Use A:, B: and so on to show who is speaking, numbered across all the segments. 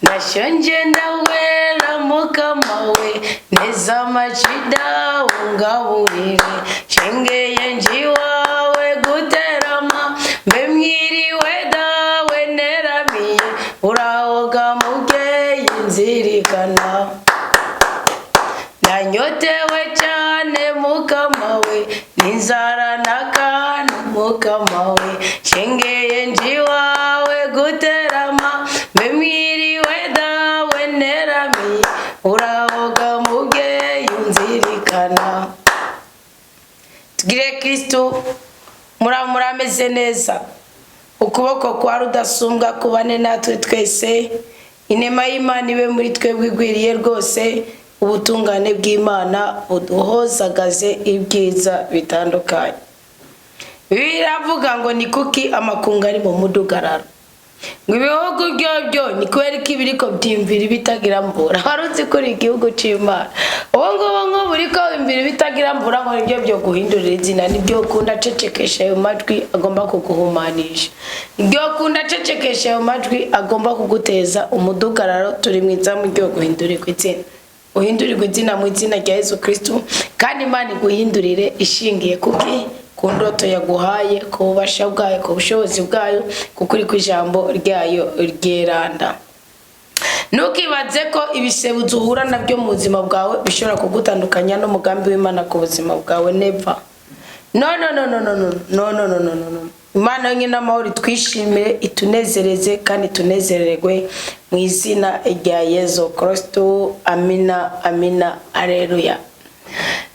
A: ndashonje ndawera mukama we neza amacida ungaburire shengeye njiwawe guterama mbe mwiriwe dawe neramiye urahoga mubyeyi nzirikana nanyotewe cyane mukama we n'inzara n'akantu mukama we shengeye njiwawe guterama mbe mwiriwe dawe neramiye urahoga mubyeyi nzirikana. Tugire Kristo murameze neza, ukuboko kwa rudasumbwa kubane natwe twese, inema y'Imana ibe muri twe bwigwiriye rwose, ubutungane bw'Imana buduhozagaze ibyiza bitandukanye. Biravuga ngo ni kuki amakungu ari mu mudugararo, ngo ibihugu byo ni kubera ko ibiriko byimvira bitagira mbura. Harutse kuri igihugu cy'Imana ubu buriko imvira bitagira mbura, ngo nibyo byo guhindurira izina, nibyo kunda cecekesha ayo majwi agomba kuguhumanisha, nibyo kunda cecekesha ayo majwi agomba kuguteza umudugararo. Turi mwiza mu ryo guhindurirwa izina, uhindurirwa izina mu izina rya Yesu Kristo, kandi Imana iguhindurire ishingiye kuki ku ndoto yaguhaye, ku bubasha bwayo, ku bushobozi bwayo, kukuri kw'ijambo ryayo ryeranda. Nukibaze ko ibisebuzo uhura nabyo mu buzima bwawe bishobora kugutandukanya n'umugambi w'Imana ku buzima bwawe. Never. No. Imana yonyine amahoro twishimire, itunezereze kandi tunezererwe mu izina rya Yesu Kristo. Amina, amina, aleluya.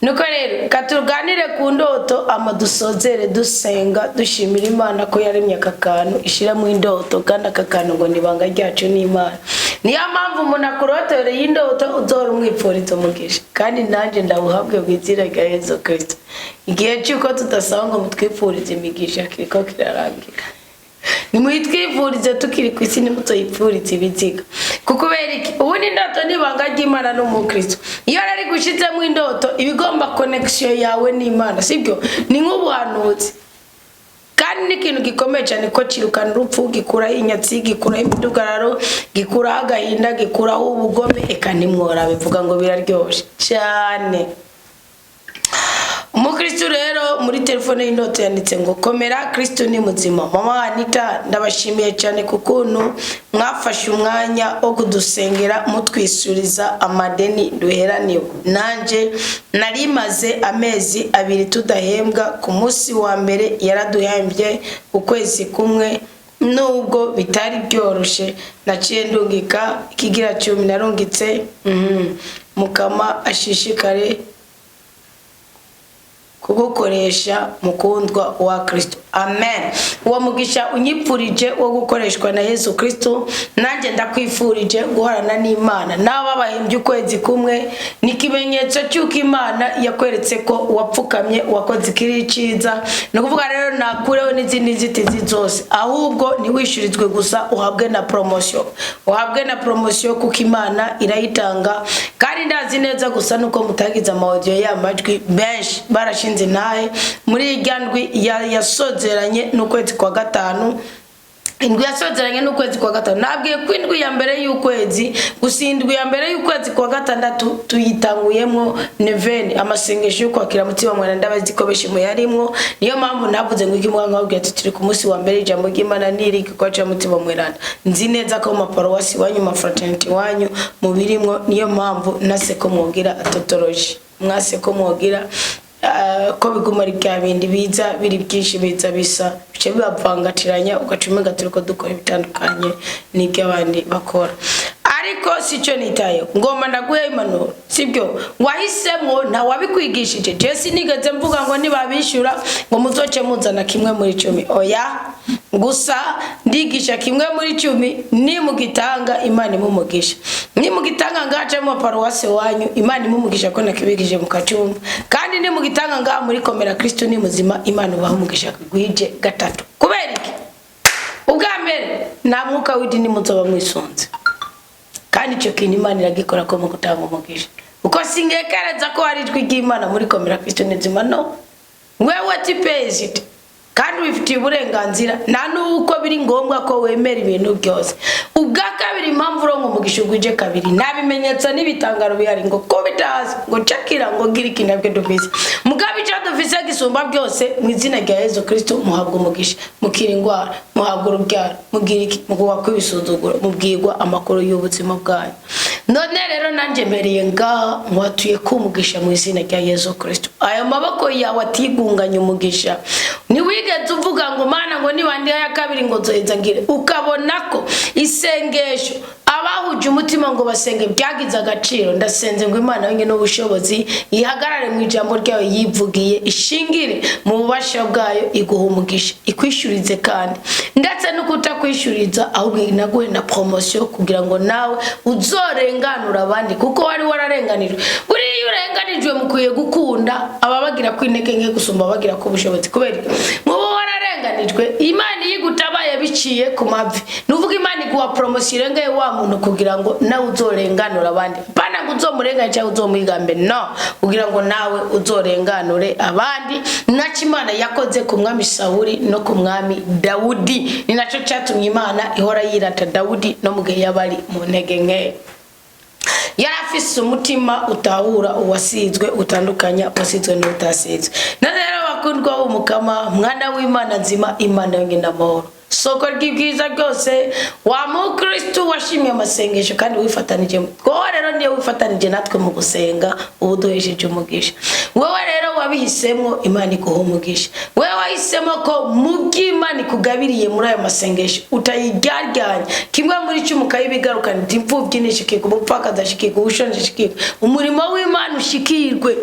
A: Nuko rero katuganire ku ndoto, amadusozere dusenga dushimira Imana ko yaremye aka kantu ishira mu indoto, kandi aka kantu ngo nibanga ryacu n'Imana. Niyo mpamvu umuntu akurotoreye indoto uzora umwipfuriza umugisha, kandi nanjye ndawuhabwe mu izina rya Yesu Kristo. Igihe cyuko tudasaba ngo mutwipfurize imigisha kiriko kirarangira, nimwitwifurize tukiri ku isi, nimutoyipfurize ibiziga. Kuko beriki ubundi indoto nibanga ry'Imana n'umukristo, iyo ari gushize mu indoto ibigomba connection yawe n'Imana, sibyo? Ni nk'ubuhanuzi, kandi n'ikintu gikomeye cyane ko kirukana urupfu, gikuraho inyatsi, gikuraho imidugararo, gikuraho agahinda, gikuraho ubugome. Eka nimwora bivuga ngo biraryoshe cyane. Umukristo rero muri telefone y'indoto yanditse ngo komera, Kristo ni muzima. Mama Anita, ndabashimiye cyane kukuntu mwafashe umwanya wo kudusengera mutwisuriza amadeni duheraniwe. Nanje narimaze amezi 2 tudahembwa, ku munsi wa mbere yaraduhembye ukwezi kumwe, nubwo bitari byoroshe. Naciye ndungika ikigira 10 narungitse. Mukama ashishikare kugukoresha mukundwa wa Kristo. Amen. Uwo mugisha unyipfurije wo gukoreshwa na Yesu Kristo, nanjye ndakwifurije guhorana n'Imana. Naba bahembye ukwezi kumwe ni kimenyetso cy'uko Imana yakweretse ko wapfukamye, wakoze ikiri cyiza. No kuvuga rero nakureho n'izindi nzitizi zose, ahubwo ntiwishyurizwe gusa, uhabwe na promotion. Uhabwe na promotion kuko Imana irayitanga, kandi ndazi neza gusa nuko mutagize amaudio y'amajwi benshi barashinze naye muri iryandwi yasozeranye n'ukwezi kwa gatanu. Indwi yasozeranye n'ukwezi kwa gatanu, nabwiye ko indwi ya mbere y'ukwezi, gusa indwi ya mbere y'ukwezi kwa gatandatu tuyitanguyemo neveni, amasengesho yo kwakira mutima mwana ndabazikobeshe mu yarimwo. Niyo mpamvu navuze ngo iki mwanga wabwiye turi ku munsi wa mbere ijambo ry'Imana niri kwaca mutima mweranda. Nzi neza ko mu paruwasi wanyu, mu fraternity wanyu mu birimwo, niyo mpamvu nase ko mwogira atotoroje, mwase ko mwogira ko biguma ari bya bindi biza biri byinshi biza bisa bice bibavangatiranya, ugacumenga turiko dukora bitandukanye n'ibyo abandi bakora. Ariko sico nitaye ngomba ndaguhe impanuro, sibyo? Wahisemo nta wabikwigishije. Jesse nigeze mvuga ngo nibabishura ngo muzoce muzana kimwe muri 10. Oya, gusa ndigisha kimwe muri 10, ni mugitanga Imana imumugisha. Ni mugitanga ngaje mu paruwase wanyu, Imana imumugisha ko nakibigije mukacumba. Kandi ni mugitanga nga muri komera, Kristo ni muzima, Imana ubahumugisha kugwije gatatu. Kubera iki? Ubwa mbere nta mwuka w'idini muzoba mwisonze, kandi cyo kintu Imana iragikora ko mu gutanga umugisha. Uko singekereza ko hari ijwi ry'Imana muri komera Kristo ni nzima, no. Wewe tipezite kandi wifitiye uburenganzira, nta nuko biri ngombwa ko wemera ibintu byose. ubwa kabiri impamvu rongo umugisha ugwije kabiri nabimenyetso n'ibitangaro bihari ngo ko bitazi ngo cakira ngo gira ikinabwe dufise mugabe cyo dufise gisumba byose mu izina rya Yesu Kristo muhabwa umugisha mukira ingwara muhabwa urubyaro mugira iki muguwa kwibisuzugura mubwirwa amakuru y'ubuzima bwanyu none rero nanje mbereye ngaha mwatuye kumugisha mu izina rya Yesu Kristo ayo maboko yawe atigunganya umugisha ni wigeze uvuga ngo mana ngo niwandi ya kabiri ngo zoheza ngire ukabona ko isengesho abahuje umutima ngo basenge byagize agaciro ndasenze ngo Imana yenge n'ubushobozi ihagarare mu ijambo ryayo yivugiye ishingire mu bubasha bwayo iguha umugisha ikwishurize kandi ndetse no kutakwishuriza ahubwo inaguhe na promotion kugira ngo nawe uzorenganura abandi kuko wari wararenganijwe buri urenganijwe mukwiye gukunda ababagira kwintege nke gusumba bagira ko ubushobozi kubera mubo wararenganijwe Imana yigutabaye biciye ku mavi nuvuga Imana iguha promotion irengeye wa muntu kugira ngo nawe uzorenganura abandi bana ngo uzomurenganya cyangwa uzomwigambe no kugira ngo nawe uzorenganure abandi naco Imana yakoze ku mwami Sawuli no ku mwami Dawudi ni naco cyatumye Imana ihora yirata Dawudi no mugihe yabari mu ntege nke yarafise umutima utahura uwasizwe utandukanya wasizwe n'utasizwe na rero bakundwa umukama mwana w'Imana nzima Imana yongenda amahoro soko ry'ibyiza byose wa mu Kristo washimye amasengesho kandi wifatanije ko rero ndiye wifatanije natwe mu gusenga ubuduhesheje umugisha wewe rero wabihisemo Imana iguha umugisha wewe wahisemo ko mu by'Imana ikugabiriye muri ayo masengesho utayiryarya kimwe muri cyo mukayibigarukana imfubyi nishikirwa umupfaka dashikirwa ubushonje shikirwa umurimo w'Imana ushikirwe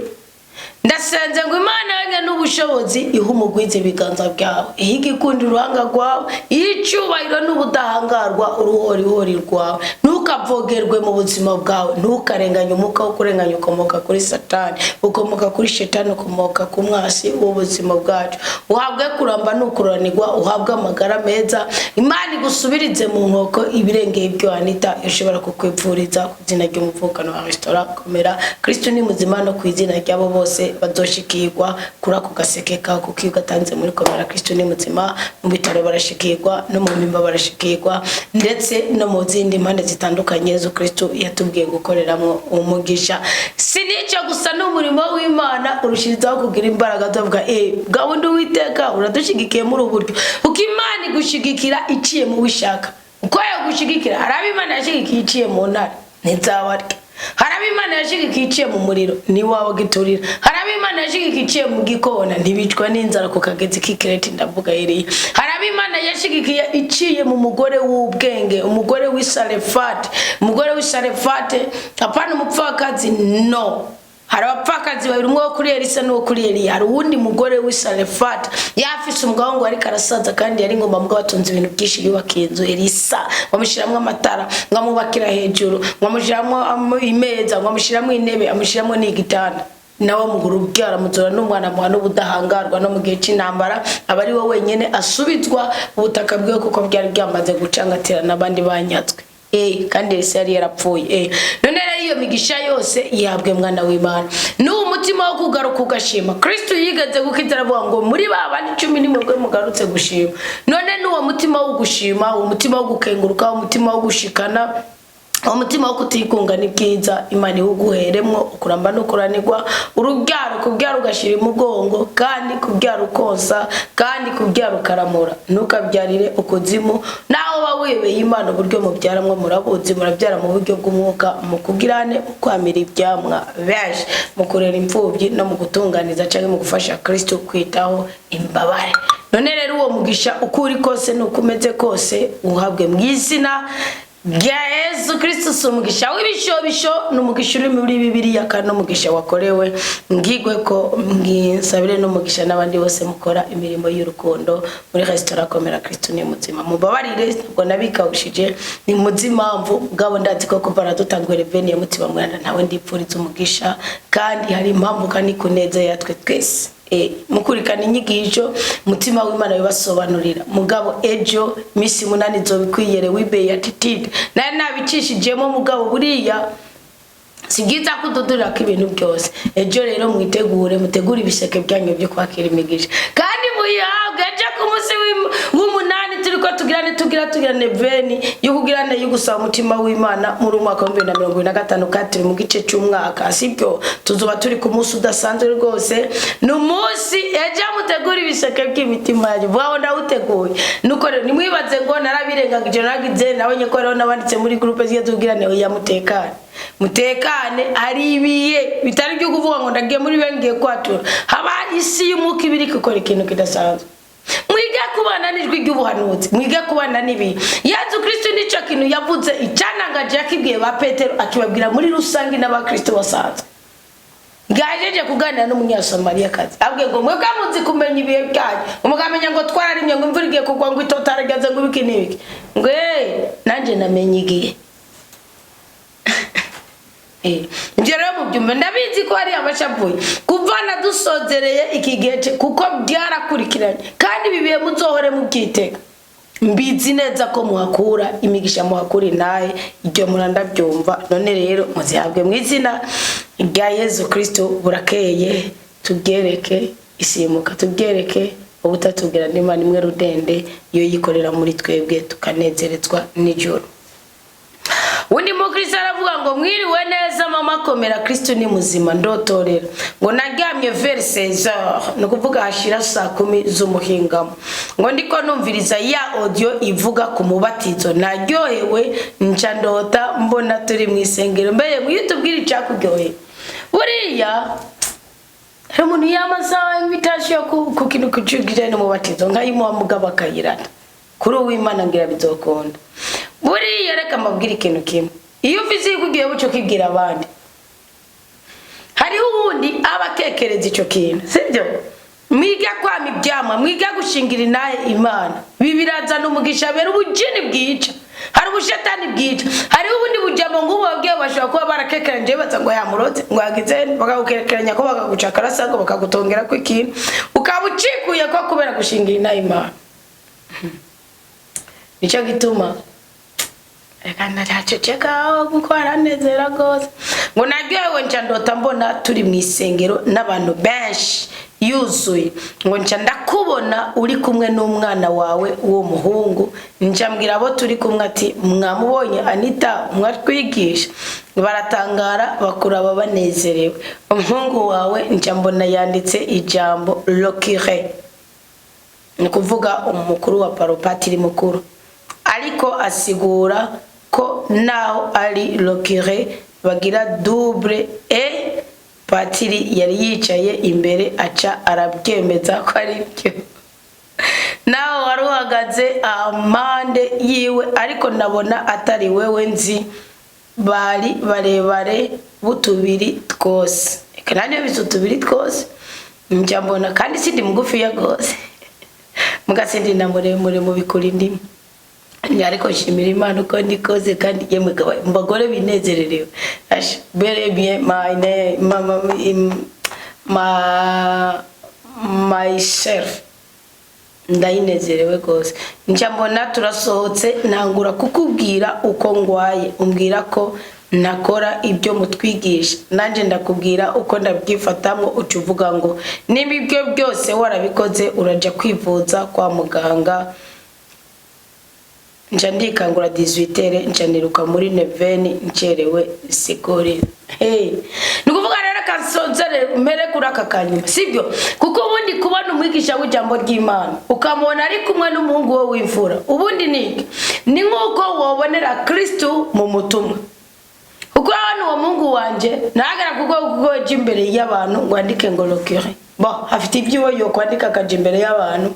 A: ndasenze ngo Imana yenge n'ubushobozi ihumugwize biganza byawe ihigikundi ruhanga rwawe icyubahiro n'ubudahangarwa uruhori rwawe ntukavogerwe mu buzima bwawe ntukarenganye umuka wo kurenganya ukomoka kuri Satani ukomoka kuri Shetani ukomoka ku mwasi w'ubuzima bwacu uhabwe kuramba n'ukuranirwa uhabwe amagara meza Imana igusubirize mu nkoko ibirengeye ibyo Anita yashobora kukwipfuriza kuzina ry'umuvukano wa restaurant komera Kristo ni muzima no kwizina ryabo bose bazoshikirwa kura ku gaseke ka kukiga tanze muri komera Kristo ni muzima mu bitaro barashikirwa no mu mimba barashikirwa ndetse no mu zindi mpande zitandukanye Yesu Kristo yatubwiye gukoreramo umugisha sinico gusa n'umurimo w'Imana urushirizaho kugira imbaraga zavuga gahunda witeka uradushigikiye muri uburyo uko Imana igushigikira iciye mu bishaka uko yagushigikira harabi Imana yashigikiye iciye mu ntare ntizawarya harabi Imana yashigikiye iciye mu muriro ni wawe giturira harabi Imana yashigikiye iciye mu gikona ntibicwa n'inzara ku kagezi k'ikireti ndavuga iri harabi Imana yashigikiye iciye mu mugore w'ubwenge umugore w'Isarefate apana umupfakazi no hari abapfakazi babiri umwe wo kuri Elisa n'uwo kuri Eliya hari uwundi mugore w'Isarefate yafise umugabo ngo ari karasaza kandi yari ngomba mugabo atunze ibintu byinshi yubakiye inzu Elisa bamushiramwe amatara ngamubakira hejuru ngamushiramwe imeza ngamushiramwe intebe amushiramwe n'igitanda nawe muguru byara muzora n'umwana muhano budahangarwa no mu gihe cy'intambara abari wo wenyene asubizwa ubutaka bwe kuko byari byamaze gucangatira nabandi banyatswe kandi Elisa yari yarapfuye none rero iyo migisha yose yihabwe mwana w'Imana n'uwo mutima wo kugaruka ugashima Kristo yigeze gukitara avuga ngo muri babandi 10 nimwe mugarutse gushima none n'uwo mutima wo gushima uwo mutima wo gukenguruka uwo mutima wo gushikana umutima wo kutikunga ni bwiza Imana iwuguheremwo ukuramba no kuranirwa urubyaro kubyara ugashira imugongo kandi kubyara ukonsa kandi kubyara ukaramura ntukabyarire ukuzimu naho bawebeye Imana uburyo mubyaramwe murabuzi murabyara mu buryo bw'umwuka mu kugirane kwamira ibyamwa beje mu kurera imfubyi no mu gutunganiza cyangwa mu gufasha Kristo kwitaho imbabare none rero uwo mugisha ukuri kose nukumeze kose uhabwe mu izina Yesu Kristo sumugisha w'ibishobisho n'umugisha uri muri Bibiliya kandi umugisha wakorewe ngigwe ko ngisabire n'umugisha n'abandi bose mukora imirimo y'urukundo muri restaurant komera Kristo ni muzima mubabarire ngo nabikawushije ni muzima mvu gabo ndazi ko kuva dutangwe reveni ya mutima mwanda ntawe ndipfuriza umugisha kandi hari impamvu kandi kuneze yatwe twese mukurikana inyigisho mutima w'Imana bibasobanurira mugabo ejo misi 8 zo bikwiyere wibe attitude nabicishijemo mugabo buriya sigiza kududura ko ibintu byose ejo rero mutegure ibiseke byanyu byo kwakira imigisha kandi muyahabwe ejo ku munsi w'umunani turiko tugira tugira neveni yo kugirana yo gusaba umutima w'Imana muri umwaka wa 2025 katiri mu gice cy'umwaka sibyo tuzoba turi ku munsi udasanzwe rwose n'umunsi eja mutegura ibiseke by'imitima yaje babona uteguye nuko rero nimwibaze ngo narabirengagije nagize nabonye ko rero nabanditse muri groupe ziye tugirane ya mutekane ari ibiye bitari byo kuvuga ngo ndagiye muri bengiye kwatura haba isi y'umuka ibiri gukora ikintu kidasanzwe mwiga kubana n'ijwi ry'ubuhanuzi mwiga kubana nibi Yesu Kristo nico kintu yavuze icanangaje yakibwiye ba Petero akibabwira muri rusangi n'abakristo basanzwe gajeje kuganira n'umunyasamariya kazi abwe ngo mwe kamuzi kumenya ibiye byanyu umugamenya ngo twararimye ngo imvura igiye kugwa ngo itotaragaze ngo ibiki nibiki ngwe nanje namenye igiye Njye rero mu byumba ndabizi ko hari abashavuye kuvana dusozereye iki gihe kuko byarakurikiranye kandi bibiye muzohore mu byiteka mbizi neza ko muhakura imigisha muhakuri naye ibyo muranda byumva none rero muzihabwe mu izina rya Yesu Kristo burakeye tugereke isimuka tugereke ubutatubwira n'Imana imwe rudende iyo yikorera muri twebwe tukanezerezwa n'ijoro Undi mukristo aravuga ngo mwiriwe neza mama komera Kristo ni muzima ndotorera ngo naryamye vers 16h no kuvuga hashira saa 10 z'umuhingamo ngo ndiko numviriza ya audio ivuga ku mubatizo naryohewe nca ndota mbona turi mu isengero mbere mwitubwira icyakuryoheye buriya hari umuntu yamasaha invitation ku kintu kucugire no mubatizo nkayimuha mugaba kayirata kuri uw'Imana ngira bizokunda buriya reka mbabwira ikintu kimwe iyo uvize kugiye buco kigira abandi hariho ubundi abatekereza ico kintu sibyo mwiga kwama ibyama mwiga gushingira naye Imana bibiraza n'umugisha bera ubujini bwica hari ubushetani bwica hariho ubundi bujamo ngo ubabwiye bashaka kuba barakekeranje baza ngo yamuroze ngo agize bakagukekeranya ko bakagucakara sango bakagutongera ko ikintu ukabucikuye ko kubera gushingira naye Imana nico gituma Ekana cyaceceka kuko aranezera gose ngo naryohewe nca ndota mbona turi mu isengero n'abantu benshi yuzuye ngo nca ndakubona uri kumwe n'umwana wawe uwo muhungu nca mbwira abo turi kumwe ati mwamubonye Anita mwatwigisha baratangara bakuraba banezerewe umuhungu wawe nca mbona yanditse ijambo lokire ni kuvuga umukuru wa paropatiri mukuru ariko asigura ko naho ari lokire bagira double patiri yari yicaye imbere aca arabyemeza ko ari byo naho waruhagaze amande yiwe ariko nabona atari wewe nzi bari barebare butubiri twose kandi bisutubiri twose njya mbona kandi sindi mugufi ya gose mugasindi na muremure mu bikuri ndimo ariko nshimira Imana uko ndikoze kandi yemwe mbagore binezererewe very bien myself ndayinezerewe gose nca mbona turasohotse ntangura kukubwira uko ngwaye umbwira ko nakora ibyo mutwigisha nanje ndakubwira uko ndabyifatamo ucuvuga ngo niba ibyo byose warabikoze uraja kwivuza kwa muganga nca ndikangura 18h nca niruka muri neveni ncerewe sigore nukuvuga rero kansonzere mere kuraka kanyuma sibyo kuko ubundi kubona umwigisha w'ijambo ry'Imana ukamubona ari kumwe n'umuhungu we w'imfura ubundi ni nkuko wobonera Kristo mu mutumwa uko hano uwo mungu wanje nagara kuko imbere y'abantu ngo andike ngo lokire afite ibyo yo kwandika kaje imbere y'abantu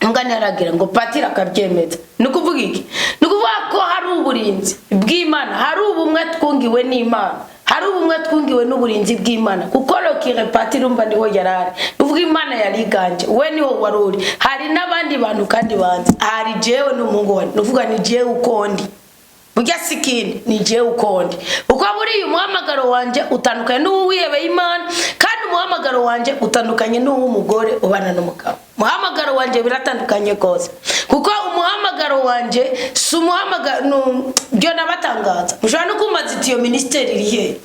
A: ngani aragira ngo patira akabyemeza nukuvuga iki nukuvuga ko hari uburinzi bw'Imana hari ubumwe twungiwe n'Imana hari ubumwe twungiwe n'uburinzi bw'Imana kuko lokire patira umva niho yarari nuvuga Imana yariganje we niho waruri hari nabandi bantu kandi banze hari jewe n'umuhungu we nuvuga ni jewe ukondi burya sikindi ni jewe ukondi uko buri umuhamagaro wanje utandukanye n'uwihebeye Imana kandi umuhamagaro wanje utandukanye n'uw'umugore ubana n'umugabo umuhamagaro wanje biratandukanye gose kuko umuhamagaro wanje si umuhamagaro byo nabatangaza mushobora no kumaza itiyo ministeri irihe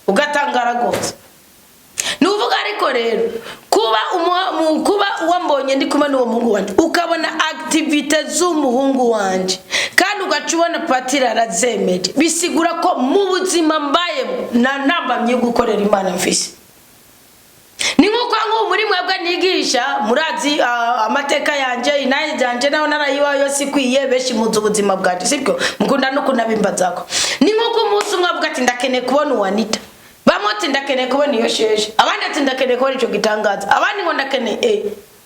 A: ugatangara gose nuvuga ariko rero kuba wambonye ndi kumwe n'uwo muhungu wanje ukabona activite z'umuhungu wanje kandi ugacubona patira arazemeje bisigura ko mu buzima mbayemo nambamye gukorera Imana mfise. Ni nkuko ngo muri mwebwe nigisha murazi amateka yanje inaye janje naho narayiwa yose kwiye beshi muzu ubuzima bwaje sibyo mukunda no kunabimbazako. Ni nkuko umunsi umwe avuga ati ndakene kubona uwanita bamoti ndakene kubona iyo sheshe abandi ati ndakene kubona ico gitangaza abandi ngo ndakene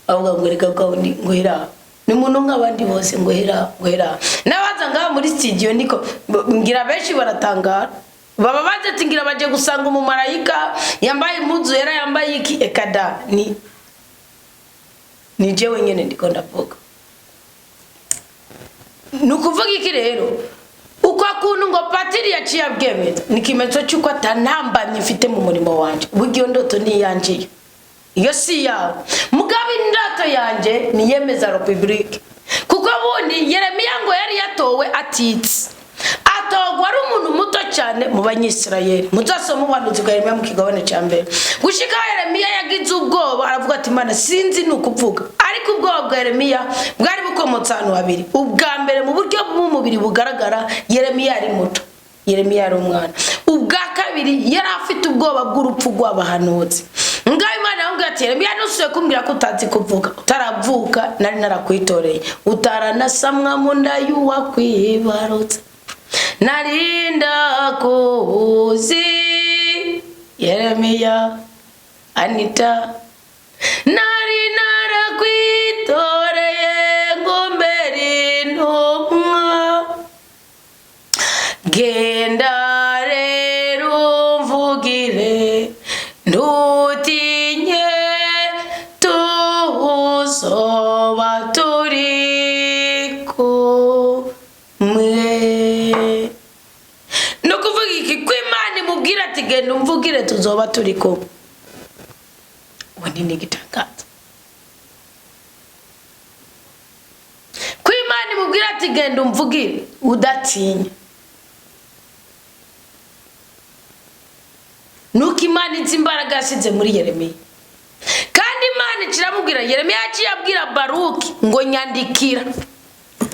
A: avuga ngo reka gawundi ngo hira ni muntu nk'abandi bose ngo hira nabaza ngaho muri studio niko ngira beshi baratangara baba baje tingira baje gusanga umumarayika yambaye impuzu yera yambaye iki ekada ni jewe nyene ndiko ndavuga. Nukuvuga iki rero uko akuntu ngo patiri yaciye abwemeza ni kimenyetso cyuko atantambanye mfite mu murimo wanje bugiyo ndoto ni yanje iyo si yawe mugabe indoto yanje ni yemeza republique kuko bundi Yeremiya ngo yari yatowe atitse atogwa ari umuntu muto cyane mu banyisirayeli muzasoma ubuhanuzi bwa Yeremiya mu kigabane cya mbere gushika Yeremiya yagize ubwoba aravuga ati Mana sinzi nukuvuga ariko ubwoba bwa Yeremiya bwari bukomotse ahantu habiri. Ubwa mbere mu buryo bw'umubiri bugaragara Yeremiya ari muto, Yeremiya ari umwana. Ubwa kabiri yari afite ubwoba bw'urupfu rw'abahanuzi. Ngaho Imana yambwiye ati Yeremiya nusuye kumbwira ko utazi kuvuga utaravuka nari narakwitoreye utaranasamwa mu nda y'uwakwibarutse narinda kuzi Yeremiya Anita nari narakwitoreye ngo mbere ntumwa genda rero mvugire ntutinye tuzoba turi kumwe. No kuvuga iki ko Imana imubwira ati genda umvugire tuzoba turi kumwe wandi nigitangaza ko Imana imubwira ati genda umvugire udatinya nuko Imana inzi imbaraga yasize muri Yeremiya kandi Imana ikiramubwira Yeremiya yaciye abwira Baruki ngo nyandikira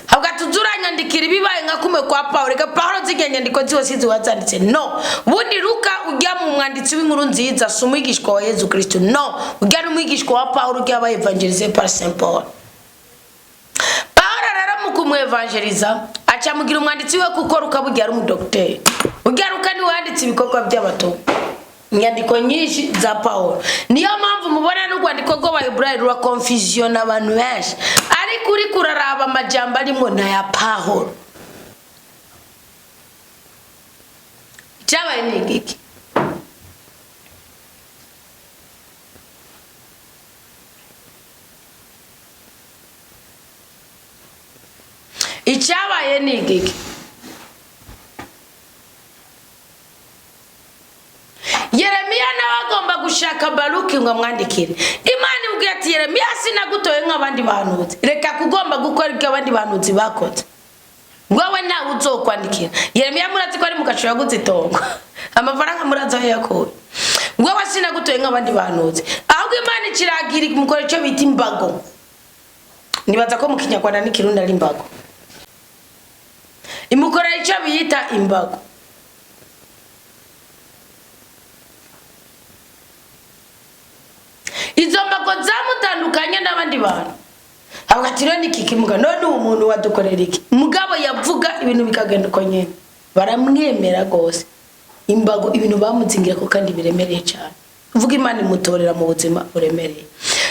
A: habwa tuzuranyandikira ibibaye nka kume kwa Paulo reka Paulo zigenyandiko zose ziwazanditse no bundi Luka ujya mu mwanditsi w'inkuru nziza sumwigishwa wa Yesu Kristo no ujya n'umwigishwa wa Paulo ujya aba evangelize par Saint Paul. Paulo rero mu kumwevangeliza acamugira umwanditsi we kuko Luka bugira ari umudokiteri ujya Luka ni wanditse ibikorwa by'abato nyandiko nyinshi za Paulo niyo mpamvu mubona n'urwandiko rw'Abahebrayo rwa confusion abantu benshi ariko uri kuraraba amajambo arimo na ya Paulo cyabaye n'igiki icyabaye n'igiki Yeremiya nabagomba gushaka Baruki ngo amwandikire. Imana imubwiye ati Yeremiya sinagutoye nk'abandi bahanuzi reka kugomba gukora ibyo abandi bahanuzi bakoze wowe nawe uzokwandikira. Yeremiya murazi ko ari mugacura guzitongo amafaranga murazi aho yakuye wowe sinagutoye nk'abandi bahanuzi ahubwo Imana ikiragira mukora icyo bita imbago nibaza ko mu Kinyarwanda n'ikirundi ari imbago imukora icyo bita imbago. Izo mbago zamutandukanye n'abandi bantu habwa ati rero nikikimuga none umuntu wadukorera iki mugabo yavuga ibintu bikagenda uko nyene baramwemera gose imbago ibintu bamuzingira ko kandi biremereye cyane uvuga Imana imutorera mu buzima uremereye.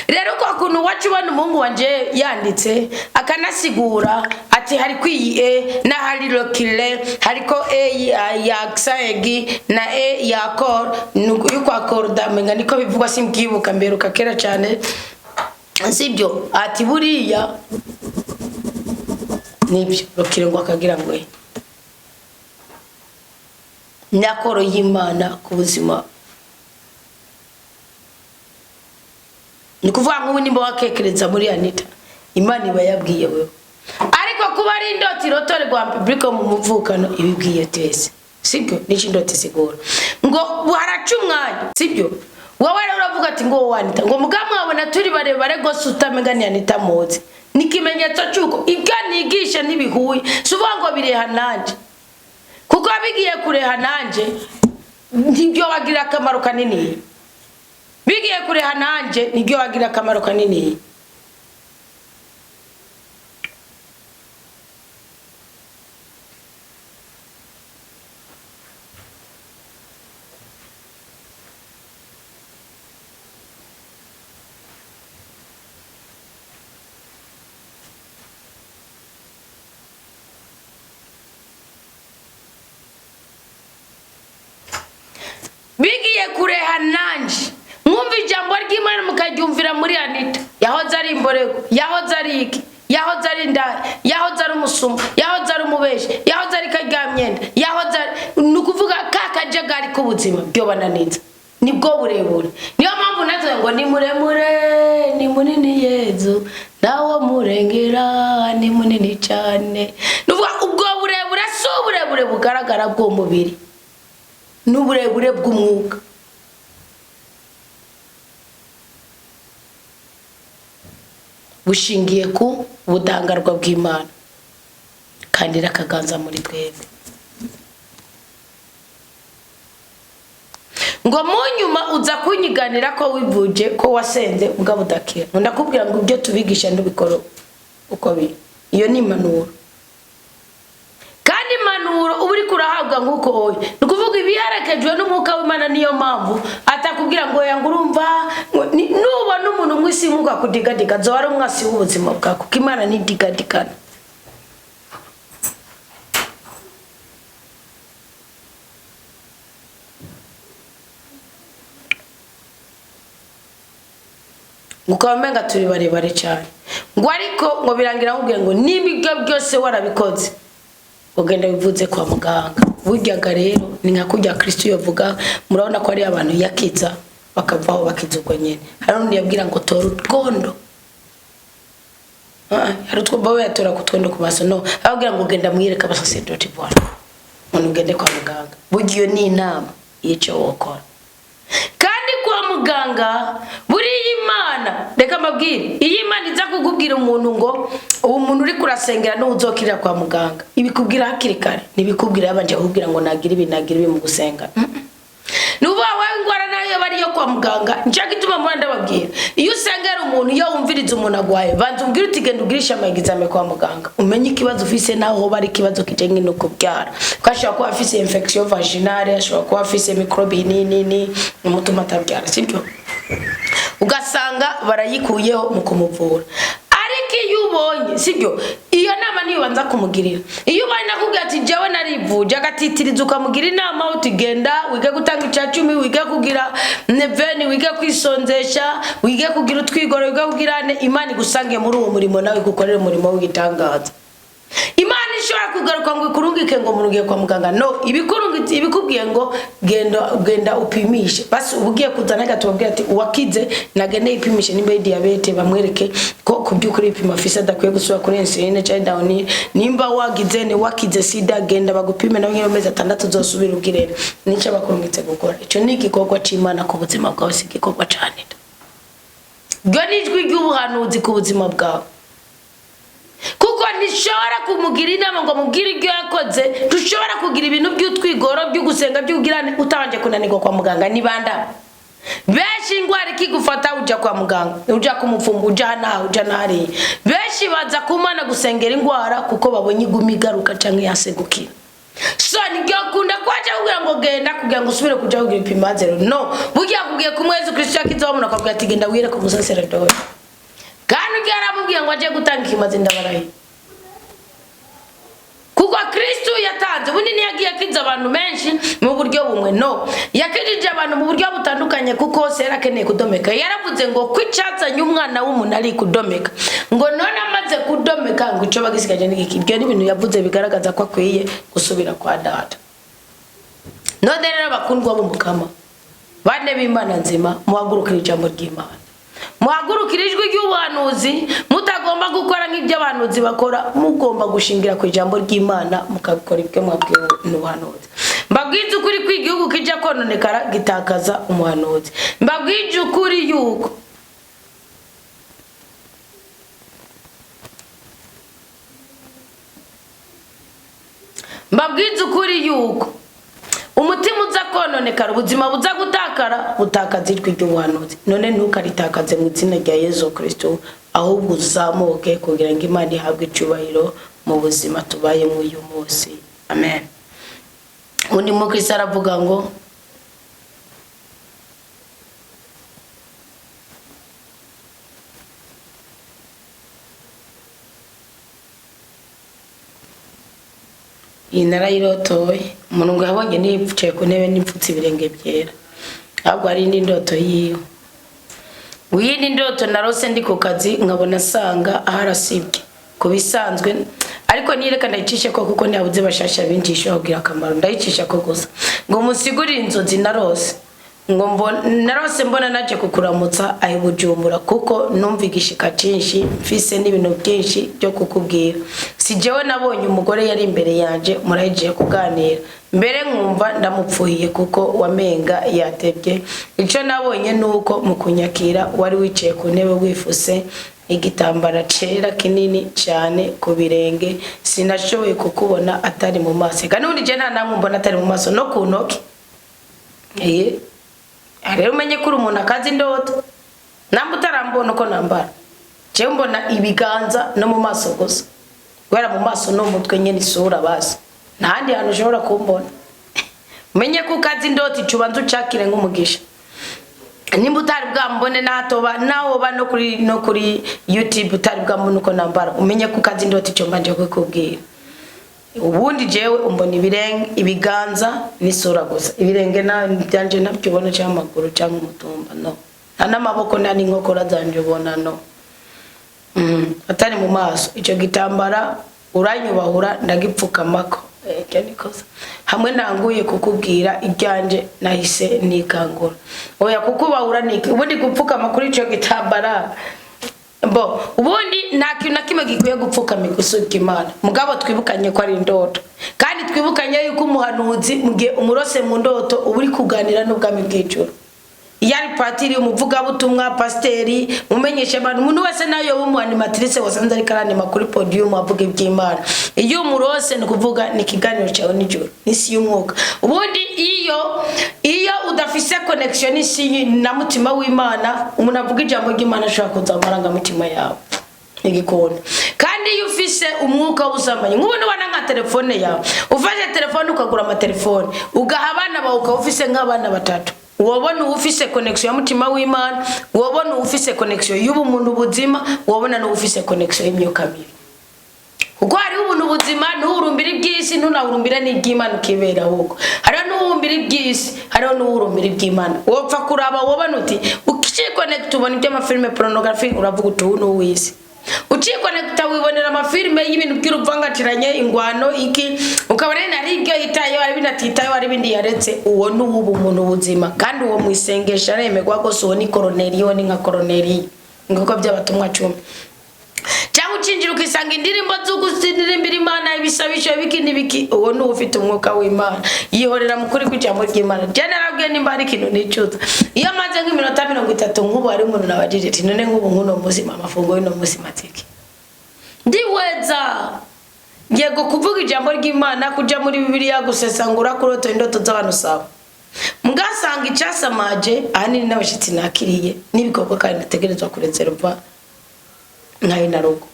A: Rero ko kuntu wacu bana umuhungu wanje yanditse akanasigura ati hari kwiye na hari lokile hariko ya aksaegi na ya kor yuko akorda menga niko bivugwa simbyibuka mberuka kera cyane sibyo ati buriya nibyo lokile ngo akagira ngo nyakoro y'Imana ku buzima nikuvuga ngo nimba wakekereza muri Anita Imana iba yabwiye wewe ariko kuba ari indoti rotore rwa public mu muvukano ibibwiye twese sibyo n'iki ndoti sigura ngo haraca umwanya sibyo wowe rero uravuga ati ngo wanita ngo mugamwe wabona turi barebare gose utamenganiye Anita muzi nikimenyetso cyuko ibyo nigisha nibihuye suvuga ngo bireha nanje kuko abigiye kureha nanje nibyo wagira akamaro kanini bigiye kureha nanje nibyo wagira akamaro kanini bigiye kureha nanje mwumva ijambo ry'Imana mukaryumvira muri Anita yahoze ari imborego yahoze ari iki yahoze ari ndari yahoze ari umusuma yahoze ari umubeshi yahoze ari karyamyenda yahoze nukuvuga kakajagari k'ubuzima byo bananiza nibwo burebure niyo mpamvu nazo ngo ni muremure ni munini Yezu nawo murengera ni munini cyane nuvuga ubwo burebure so burebure bugaragara bwo mubiri n'uburebure bw'umwuka bushingiye ku budangarwa bw'Imana kandi rakaganza muri twebwe ngo munyuma uza kunyiganira ko wivuje ko wasenze ugabudakira ndakubwira ngo ibyo tubigisha ndubikoro uko biri iyo ni impanuro kandi impanuro uburi kurahabwa nkuko oye nukuvuga ibiharekejwe n'umwuka w'Imana niyo mpamvu atakubwira ngo yanga urumva nubona umuntu mwisi muka kudigadiga zo ari umwasi w'ubuzima bwa kuko Imana ni digadikana Mukamenga turi barebare cyane ngo ariko ngo birangira nkubwiye ngo nimibyo byose warabikoze ugenda bivuze kwa muganga buryaga rero ni nka kujya Kristo yavuga murabona ko ari abantu yakiza bakavaho bakizugwa nyene hari undi yabwira ngo tora utwondo hari utwo bawe yatora kutwondo ku maso no ababwira ngo genda mwireka abasaserdoti bwana umuntu ugende kwa muganga buryo ni inama yico wokora kandi kwa muganga buri Imana reka mbabwire iyi Imana iza kugubwira umuntu ngo uwo muntu uri kurasengera no uzokirira kwa muganga ibikubwira hakiri kare nibikubwira yabanje kubwira ngo nagira ibi mu gusenga nuba wawe ngwara nayo bari yo kwa muganga nshaka ituma mu ndababwira iyo usengera umuntu yo wumviriza umuntu agwaye banza umbwira uti genda ugirisha amagizame kwa muganga umenye ikibazo ufise naho bari ikibazo kijanye no kubyara kwashaka ko afise infection vaginale ashobora ko afise microbe nini umutuma atabyara sibyo ugasanga barayikuyeho mu kumuvura ariko iyo ubonye sibyo iyo nama niyo banza kumugirira iyo ubanye nakubwira ati jewe narivuje agatitiriza ukamugira inama utigenda wige gutanga icacumi wige kugira neveni wige kwisonzesha wige kugira utwigoro wige kugirane Imana igusange muri uwo murimo nawe gukorera umurimo w'igitangaza Imana ishobora kugaruka ngo ikurungike ngo murugiye kwa muganga no ibikurungitse ibikubwiye ngo genda upimishe basi ubugiye kuzana gatubabwira ati uwakize nagene ipimishe nimba diabete bamwereke ko kubyukuri ipima fisa dakwiye gusubira kuri insuline cyangwa down nimba wagize ne wakize sida genda bagupime na nyine amezi 6 uzosubira ugirere nico bakurungitse gukora ico ni igikorwa c'Imana ku buzima bwawe sigikorwa cyane gwanijwe ry'ubuhanuzi ku buzima bwawe kuko nishobora kumugira inama ngo mubwire ibyo yakoze dushobora kugira ibintu by'utwigoro byo gusenga by'ugirane utabanje kunanirwa kwa muganga nibanda beshi ingwara ikigufata uja kwa muganga uja kumupfumbu uja nahari beshi baza kumana gusengera ingwara kuko babonye igumigaruka canke yasegukira so nibyo kunda kwaje kugira ngo genda kugira ngo usubire kuja kugira ipima zero no burya kugiye kumwezi Kristo yakiza umuntu akabwira ati genda wire ku musaserdoti kandi yaramubwiye ngo aje gutanga ikimazi ndabarahi kuko Kristo yatanze bunini yagiye akiza abantu benshi mu buryo bumwe no yakijije abantu mu buryo butandukanye kuko sera keneye kudomeka yaravuze ngo kwicatsa umwana w'umuntu ari kudomeka ngo none amaze kudomeka ngo ico bagisigaje n'iki ibyo ni ibintu yavuze bigaragaza ko akwiye gusubira kwa data none rero bakundwa b'umukama bane b'Imana nzima muhagurukira ijambo ry'Imana muhagurukira ijwi ry'ubuhanuzi mutagomba gukora nk'ibyo abahanuzi bakora mugomba gushingira ku ijambo ry'Imana mukabikora ibyo mwabwiwe n'ubuhanuzi mbabwije ukuri kw'igihugu kija kononekara gitakaza umuhanuzi. Mbabwije ukuri yuko umutima uza kononekara, ubuzima buza gutakara, butakaza ijwi ry'ubuhanuzi. None ntukaritakaze mu izina rya Yesu Kristo, ahubwo uzamuke kugira ngo Imana ihabwe icubahiro mu buzima tubayemo uyu munsi. Amen. Undi mukristo aravuga ngo inarayirotoye umuntu ngo yabonye nipfuye ku ntebe n'ipfutse ibirenge byera, ahubwo ari indi ndoto yiwe. Uyindi ndoto narose ndi ku kazi nkabona asanga aharasibye kubisanzwe, ariko nireka ndayicishe ko kuko ntiyabuze bashasha binjisha kugira akamaro, ndayicisha ko gusa ngo musigurire inzozi narose. Ngo narose mbona naje kukuramutsa ahi Bujumbura kuko numva igishika cyinshi mfise n'ibintu byinshi byo kukubwira. Si jewe nabonye umugore yari imbere yanje murahigiye kuganira, mbere nkumva ndamupfuhiye kuko wamenga yatebye. Ico nabonye nuko mukunyakira wari wicaye ku ntebe wifuse igitambara cera kinini cyane ku birenge, sinashoboye kukubona atari mu maso. Kandi undi je nta namwe mbona atari mu maso no ku ntoki. Rero umenye ko umuntu akazi indoto namba utarambona uko nambara. Je mbona ibiganza no mu maso gusa, gwera mu maso no mutwe nyene isura basi, ntandi hantu ushobora kumbona. Umenye ko ukazi indoto icubanza ucakire nk'umugisha. Nimba utari bwambone natoba nawoba no kuri YouTube utari bwambone uko nambara, umenye ko ukazi indoto icyo mbanje kukubwira. Ubundi jewe umbona ibirenge, ibiganza n'isura gusa. Ibirenge na byanje nabyo ubona cyangwa amaguru cyangwa umutumba no, nta n'amaboko nta n'inkokora zanje ubona no. Atari mu maso. Icyo gitambara uranyubahura ndagipfukamako. Nikoza hamwe nanguye kukubwira iryanje nahise nikangura. Oya kukubahura niki ubundi gupfukama kuri icyo gitambara. Ubundi nta kintu nakimwe gikwiye gupfukama gusubika Imana. Mugabo twibukanye ko ari indoto, kandi twibukanye yuko umuhanuzi mugihe umurose mu ndoto uburi kuganira n'ubwami bw'ijuru. Yari patiri, umuvuga butumwa, pasteri, mumenyesha abantu, umuntu wese nayo w'umuanimatrice wasanze ari karani makuri podium avuga iby'Imana. Iyo umurose ni kuvuga ni kiganiro cyawe n'ijuru, n'isi y'umwuka. Ubundi iyo udafise connection n'isi na mutima w'Imana, umuntu avuga ijambo ry'Imana ashaka kuzamara mutima yawe igikona. Kandi iyo ufise umwuka w'ubusambanyi, nk'ubona wana nka telefone yawe, ufashe telefone ukagura amatelefone ugaha abana bawe ukawufise nk'abana batatu, wabona ufise connection ya mutima w'Imana, wabona ufise connection y'ubumuntu buzima, wabona no ufise connection y'imyuka mibi. Kuko hari umuntu buzima n'urumbira iby'isi ntunahurumbira n'iby'Imana ukibera huko. Hari n'urumbira iby'isi, hari n'urumbira iby'Imana. Wopfa kuraba wabona uti ukiconnect ubona iby'amafilme pornography uravuga utu n'uwisi. Uciconnecta wibonera amafilme y'ibintu by'uruvangatiranye ingwano iki, ukabona ari ibyo yitayo ari binatitayo ari bindi yaretse. Uwo n'ubu umuntu buzima, kandi uwo mu Isengesho aremegwa gose uwo ni koroneriyo, ni nka koroneri ngoko by'abatumwa 10. Cyangwa ucinjira ukisanga indirimbo z'ugusindirimbira Imana ibisabisho biki, uwo ni ufite umwuka w'Imana yihorera mukuri kw'ijambo ry'Imana. Generabwe nimba ari kintu nicuza iyo maze nk'iminota 30 nk'ubu ari umuntu nabajije ati none nk'ubu nkuno muzima amafungo y'ino muzi matiki ndiweza yego kuvuga ijambo ry'Imana kuja muri Bibiliya gusesangura kuroto indoto z'abantu saba mugasanga icasamaje ahanini n'abashitsi nakiriye n'ibikoko kandi nategerezwa kurezerva nkayo narugo.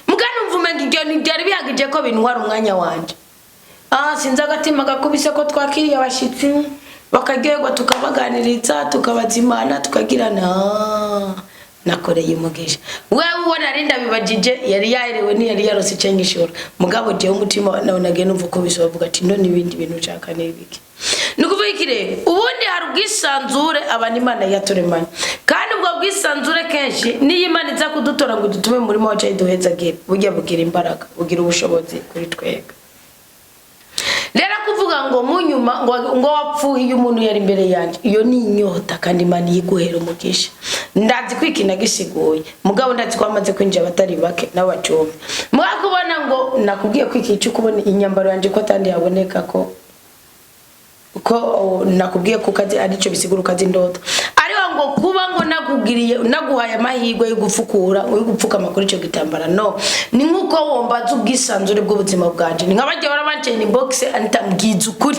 A: Mugana umvume ngijyo byari bihagije ko bintwara umwanya wanje. Sinza agatima gakubise ko twakiriye abashitsi bakagerwa tukabaganiriza tukabazimana tukagirana nakoreye umugisha. Wewe ubona rinda bibajije yari yaherewe ni yari yarose Isengesho. Mugabo je umutima nabonaga numva ko bisobavuga ati ndo nibindi bintu cyaka n'ibiki. Nukuvuga iki rero ubundi hari ubwisanzure abantu Imana yaturemanye, kandi ubwo bwisanzure kenshi niyo Imana iza kudutora ngo dutume muri moca iduhezagire burya bugira imbaraga bugira ubushobozi kuri twega. rero kuvuga ngo munyuma ngo wapfuye umuntu yari imbere yanjye iyo ni inyota kandi Imana yiguhera umugisha ndazi kwikina gisiguye mugabo ndazi ko amaze kwinjira batari bake n'abacumbi mwakubona ngo nakubwiye kwikica kubona inyambaro yanje ko tandi yaboneka ko nakubwiye ko kazi arico bisigura kazi ndoto ariho ngo kuba ngo nakugiriye naguhaye amahirwe yo gufukura yo gupfuka makuru cyo gitambara no ni nkuko wombaza ubwisanzure bw'ubuzima bwanje ni nk'abajye barabanje inbox anitambwiza ukuri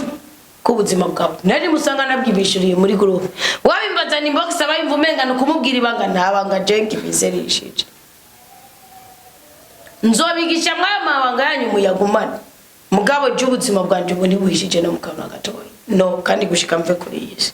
A: kubuzima bwawe nari musanga nabwibishiriye muri group wabimbaza ni inbox abayimvumenga no kumubwira ibanga ntabanga jenki bizerishije nzobigisha mwamabanga yanyu muyagumana mugabo cy'ubuzima bwanje ubuni buhishije no mukabona gatoya no kandi gushika mve kuri yisi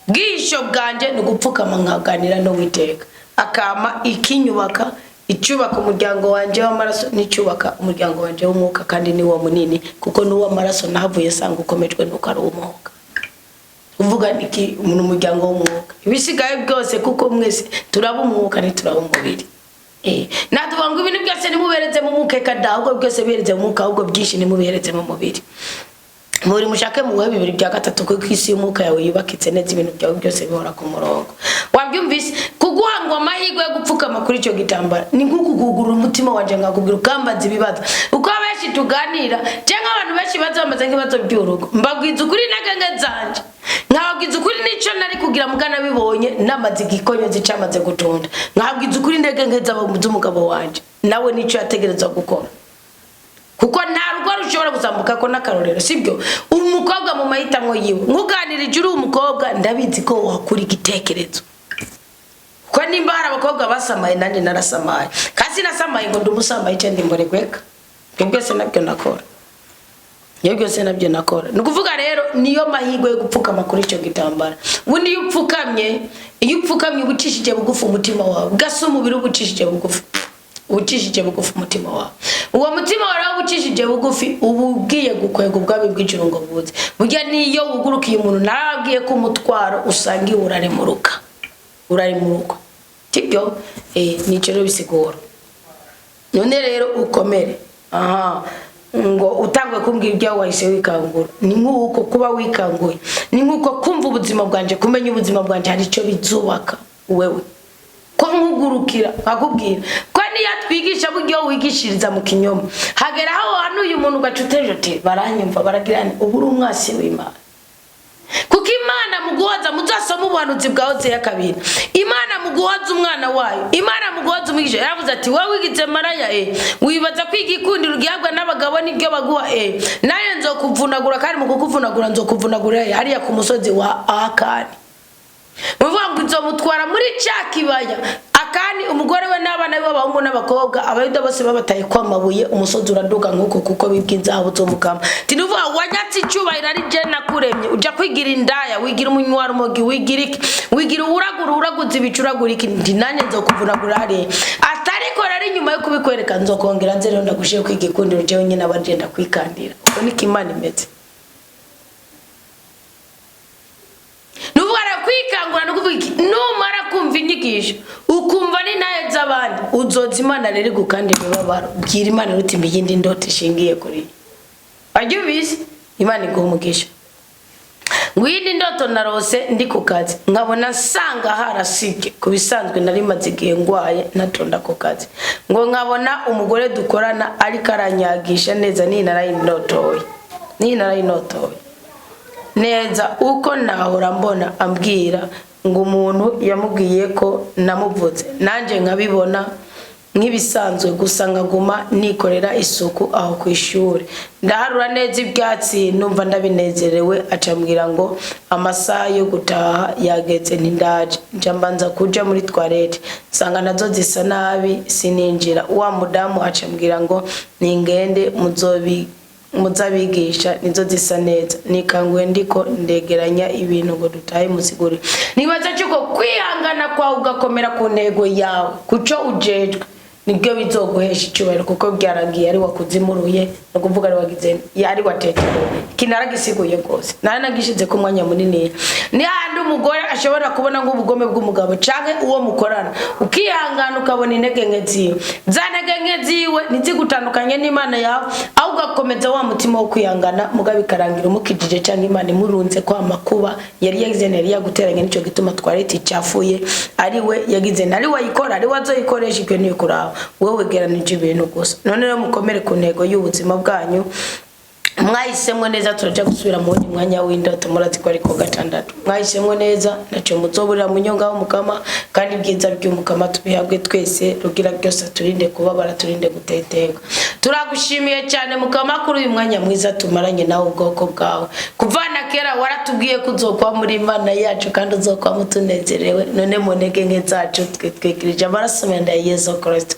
A: bwisho bwanje no gupfukama nkaganira no witeka akama ikinyubaka icyubaka umuryango wanje w'amaraso n'icyubaka umuryango wanje w'umwuka kandi ni wo munini kuko nuwo amaraso nahavuye sanga ukomejwe nuko ari umwuka uvuga niki umuntu umuryango w'umwuka ibisigaye byose kuko mwese turaba umwuka ni turaba umubiri natubangu ibintu byose nimubereze mu mukeka dahubwo byose bereze mu mwuka ahubwo byinshi nimubereze mu mubiri muri mushake mu webi bibiri bya gatatu ko kwisi y'umwuka yawe yubakitse neza ibintu byawe byose bihora ku murongo wabyumvise kuguhangwa amahirwe yo gupfukama kuri cyo gitambara ni nk'ukugugura umutima wanje ngakubwira ukambaza ibibazo uko abenshi tuganira cyangwa abantu benshi bazo bamaze nk'ibazo by'urugo mbabwiza ukuri nagenge zanje nkababwiza ukuri nico nari kugira mugana bibonye namaze igikonyo zicamaze gutunda nkababwiza ukuri ndegenge z'umugabo wanje nawe nico yategereza gukora kuko nta rugo rushobora gusambuka ko nakarorero sibyo umukobwa mu mahitamwo yiwe nkuganirije uri umukobwa ndabizi ko wakuri igitekerezo ko nimba hari abakobwa basamaye nanje narasamaye kasi nasamaye ngo ndumusambaye cyane mboregweka byose nabyo nakora byose nabyo nakora nukuvuga rero niyo mahirwe yo gupfukama kuri cyo gitambara ubundi iyo upfukamye ubucishije bugufi umutima wawe gasa umubiri ubucishije bugufi ucishije bugufi umutima wawe uwo mutima wawe ucishije bugufi ubugiye gukwega ubwabi bw'ijuru ngo buze burya niyo ugurukiye umuntu nabwiye ko umutwaro usangiye urarimuruka tibyo nico rero bisigura none rero ukomere ngo utangwe kumbwira ibyo wahise wikangura ni nkuko kuba wikanguye ni nkuko kumva ubuzima bwanje kumenya ubuzima bwanje hari ico bizubaka wewe ko nkugurukira akubwira ko niya twigisha buryo wigishiriza mu kinyoma hagera aho hano uyu muntu gacuteje ati baranyumva baragirana uburi umwasi w'Imana kuko Imana muguhoza muzasoma ubuhanuzi bwahoze ya kabiri Imana muguhoza umwana wayo Imana muguhoza umwigisha yavuze ati wowe wigize maraya wibaza kwiga ikundiro ugihabwa n'abagabo nibyo baguha nayo nzokuvunagura kandi mu kukuvunagura nzokuvunagura hariya ku musozi wa Akani muvuga ngo nzomutwara muri cyakibaya Akani umugore we n'abana be b'abahungu n'abakobwa abayuda bose babataye kwamabuye umusozi uraduga nkuko kuko bibwinzaho zomukama tinuvuga wanyatsi cyubahira ari je nakuremye uja kwigira indaya wigira umunywara umugi wigira uraguza ibicuragura iki ndinanye nzokuvunagura hari atariko rari nyuma yo kubikwereka nzokongera nze rero ndagushiye kwiga ikundiro je nyine abagenda kwikandira uko niko Imana imeze kwikangura no kuvuga numara kumva inyigisho ukumva ni naye z'abandi uzoza Imana rero gukande bibabaro bwira Imana ruti mbiyindi ndote shingiye kuri abyubise Imana igumugisha ngwindi ndoto narose ndi ku kazi nkabona sanga harasike kubisanzwe nari maze igihe ngwaye natonda ku kazi ngo nkabona umugore dukorana ari karanyagisha neza ni narayinotoye neza uko nahora mbona ambwira ngo umuntu yamubwiye ko namuvutse nanje nkabibona nk'ibisanzwe gusa nkaguma nikorera isuku aho ku ishuri ndaharura neza ibyatsi numva ndabinezerewe acambwira ngo amasaha yo gutaha yageze ntindaje njambanza kuja muri toilette sanga nazo zisa nabi sininjira wa mudamu acambwira ngo ningende muzabigisha nizo zisa neza nikanguye ndiko ndegeranya ibintu ngo dutaye musiguri nibaza cyuko kwihangana kwa ugakomera ku ntego yawe kuco ujejwe nibyo bizoguhesha icyubahiro kuko byaragiye ari wakuzimuruye no kuvuga ari wagize yari watekereje kinaragisiguye rwose naranagishize ku mwanya munini ni handi umugore ashobora kubona nk'ubugome bw'umugabo canke uwo mukorana ukihangana ukabona intege nke ziwe za ntege nke ziwe nizigutandukanye n'Imana yawe aho ugakomeza wa mutima wo kwihangana mugabe karangira umukijije canke Imana imurunze kwa makuba yari yagize nari yaguteranye nico gituma twareti cyafuye ari we yagize nari wayikora ari wazoyikoresha ibyo niyo kuraba wowe geranije ibintu gusa none rero mukomere ku ntego y'ubuzima bwanyu mwahisemwe neza turaje gusubira mu mwanya w'indoto murazi ko ariko gatandatu mwahisemwe neza naco muzoburira mu nyonga w'umukama kandi bwiza by'umukama tubihabwe twese rugira byose turinde kubabara turinde guteteka turagushimiye cyane mukama kuri uyu mwanya mwiza tumaranye nawe ubwoko bwawe kuvana kera waratubwiye kuzokwa muri Imana yacu kandi uzokwa mutunezerewe none mu ntege nke zacu twekirije amaraso menda ya Yesu Kristo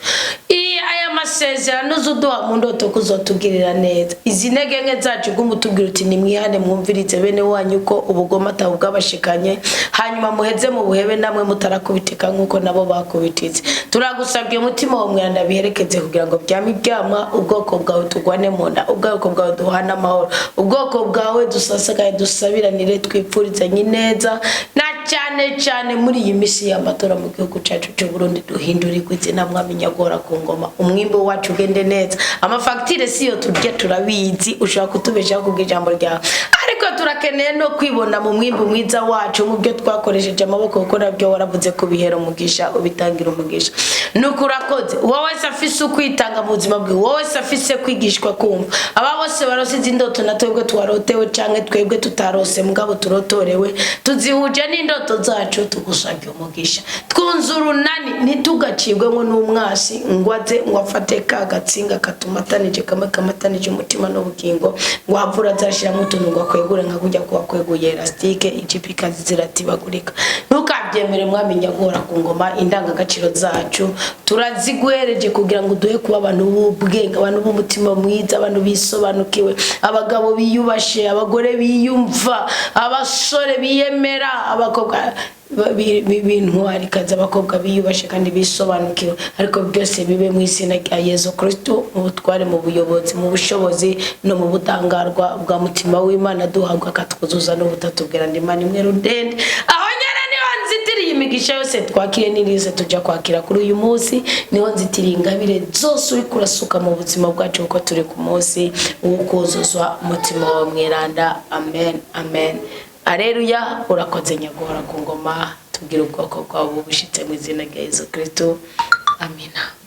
A: aya masezerano zuduha mu ndoto kuzotugirira neza izi ntege nke zacu gumutubwira uti nimwihane mwumvirize bene wanyu ko ubugoma tabugabashikanye hanyuma muheze mu buhebe namwe mutarakubitika nkuko nabo bakubitize turagusabye umutima wo mwanda biherekeze kugira ngo byami byama ubwoko bwawe tugwane mu nda ubwoko bwawe duhana amahoro ubwoko bwawe dusasagaye dusabiranire twipfurizanye neza na cyane muri iyi misi y'amatora mu gihugu cyacu cyo Burundi duhindurirwe izina mwami nyagora ku ngoma umwimbo wacu ugende neza amafagitire siyo turya turabizi ushaka kutubeshaho kubw'ijambo ryawe ariko turakeneye no kwibona mu mwimbo mwiza wacu mu byo twakoresheje amaboko kuko nabyo waravuze kubihera umugisha ubitangira umugisha nuko urakoze wowe safise ukwitanga mu buzima bwe wowe safise kwigishwa kumva aba bose barosize indoto na twebwe twarotewe canke twebwe tutarose mugabo turotorewe tuzihuje n'indoto zacu tugusabye umugisha twunzurunani ntitugacibwemo n'umwasi ngwaze ngwafate ka gatsinga katumatanije kamatanije umutima n'ubugingo ngwavura zashira mu tuntu ngwakwegure nka kujya kwa kweguye elastike ijipika ziratibagurika ntukabyemere mwami nyagora ku ngoma indangagaciro zacu turaziguhereje kugira ngo duhe kuba abantu b'ubwenge abantu b'umutima mwiza abantu bisobanukiwe abagabo biyubashe abagore biyumva abasore biyemera abakobwa b'intwari kaza abakobwa biyubashe kandi bisobanukiwe ariko byose bibe mu izina rya Yesu Kristo mu butware mu buyobozi mu bushobozi no mu budangarwa bwa mutima w'Imana duhabwa katwuzuza no butatubwira ndimana imwe rudende aho nyara niho nzitiriye imigisha yose twakire n'irize tujya kwakira kuri uyu munsi niho nzitiriye ingabire zose uri kurasuka mu buzima bwacu uko turi ku munsi ukuzuzwa umutima wa mweranda amen Aleluya urakoze nyagora ku ngoma tubwira ubwoko bwawe bubushitse mu izina rya Yesu Kristo amina.